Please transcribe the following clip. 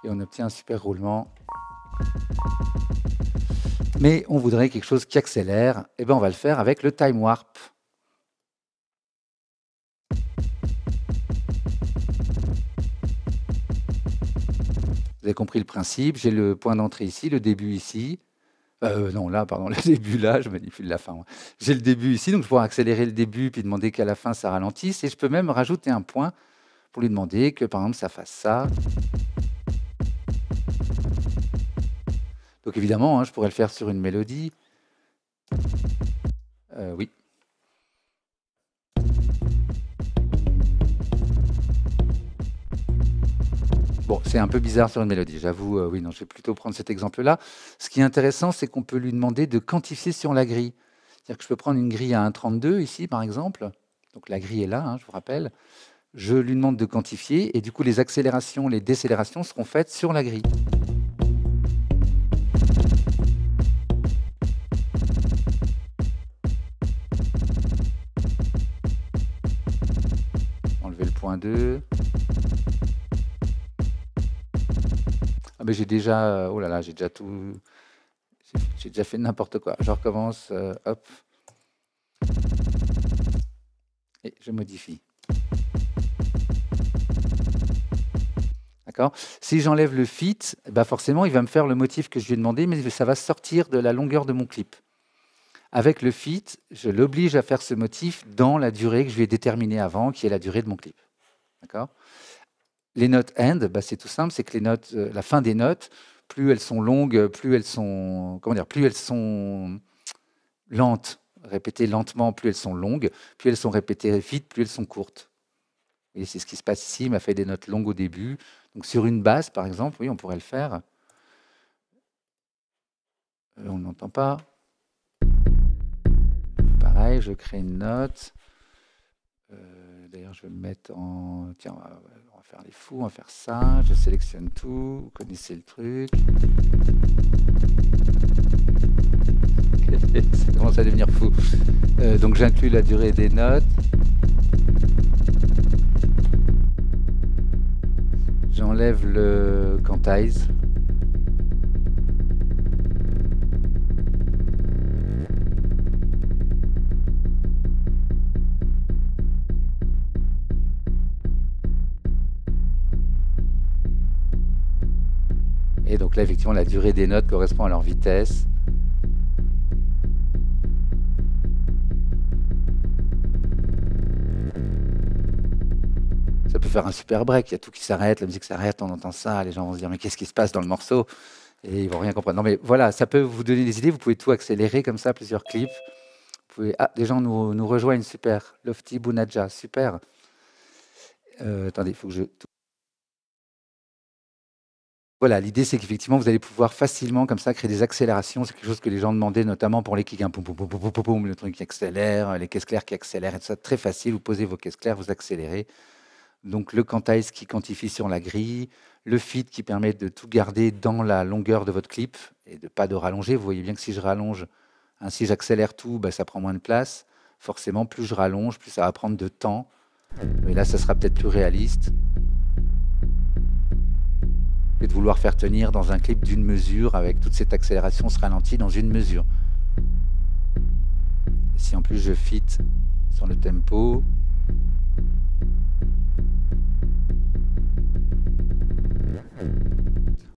et on obtient un super roulement. Mais on voudrait quelque chose qui accélère, et ben on va le faire avec le time warp. Vous avez compris le principe, j'ai le point d'entrée ici, le début ici. Non, là, pardon, le début là, je manipule la fin. Ouais. J'ai le début ici, donc je pourrais accélérer le début puis demander qu'à la fin ça ralentisse. Et je peux même rajouter un point pour lui demander que par exemple ça fasse ça. Donc évidemment, hein, je pourrais le faire sur une mélodie. Oui. Bon, c'est un peu bizarre sur une mélodie, j'avoue. Oui, non, je vais plutôt prendre cet exemple-là. Ce qui est intéressant, c'est qu'on peut lui demander de quantifier sur la grille. C'est-à-dire que je peux prendre une grille à 1,32 ici, par exemple. Donc la grille est là, hein, je vous rappelle. Je lui demande de quantifier et du coup, les accélérations, les décélérations seront faites sur la grille. Enlever le point 2. Ah mais j'ai déjà... oh là là, j'ai déjà tout... J'ai déjà fait n'importe quoi. Je recommence, hop. Et je modifie. D'accord ? Si j'enlève le fit, bah forcément, il va me faire le motif que je lui ai demandé, mais ça va sortir de la longueur de mon clip. Avec le fit, je l'oblige à faire ce motif dans la durée que je lui ai déterminée avant, qui est la durée de mon clip. D'accord ? Les notes end, bah c'est tout simple, c'est que les notes, la fin des notes, plus elles sont longues, plus elles sont, comment dire, plus elles sont lentes, répétées lentement, plus elles sont longues, plus elles sont répétées vite, plus elles sont courtes. Et c'est ce qui se passe ici, il m'a fait des notes longues au début. Donc sur une basse, par exemple, oui, on pourrait le faire. On n'entend pas. Pareil, je crée une note. D'ailleurs, je vais me mettre en... Tiens, on va faire les fous, on va faire ça. Je sélectionne tout, vous connaissez le truc. Ça commence à devenir fou. Donc j'inclus la durée des notes. J'enlève le quantize. Et donc là, effectivement, la durée des notes correspond à leur vitesse. Ça peut faire un super break, il y a tout qui s'arrête, la musique s'arrête, on entend ça, les gens vont se dire mais qu'est-ce qui se passe dans le morceau? Et ils vont rien comprendre. Non mais voilà, ça peut vous donner des idées, vous pouvez tout accélérer comme ça, plusieurs clips. Vous pouvez... Ah, des gens nous rejoignent, super. Lofty Bunaja, super. Attendez, il faut que je... Voilà, l'idée c'est qu'effectivement vous allez pouvoir facilement comme ça créer des accélérations. C'est quelque chose que les gens demandaient notamment pour les kicks, hein, poum, poum, poum, poum, poum, poum, le truc qui accélère, les caisses claires qui accélèrent, et tout ça, très facile. Vous posez vos caisses claires, vous accélérez. Donc le quantize qui quantifie sur la grille, le fit qui permet de tout garder dans la longueur de votre clip et de pas de rallonger. Vous voyez bien que si je rallonge, hein, si j'accélère tout, bah, ça prend moins de place. Forcément, plus je rallonge, plus ça va prendre de temps. Et là, ça sera peut-être plus réaliste. Et de vouloir faire tenir dans un clip d'une mesure avec toute cette accélération, ce ralenti dans une mesure. Et si en plus je fit sur le tempo,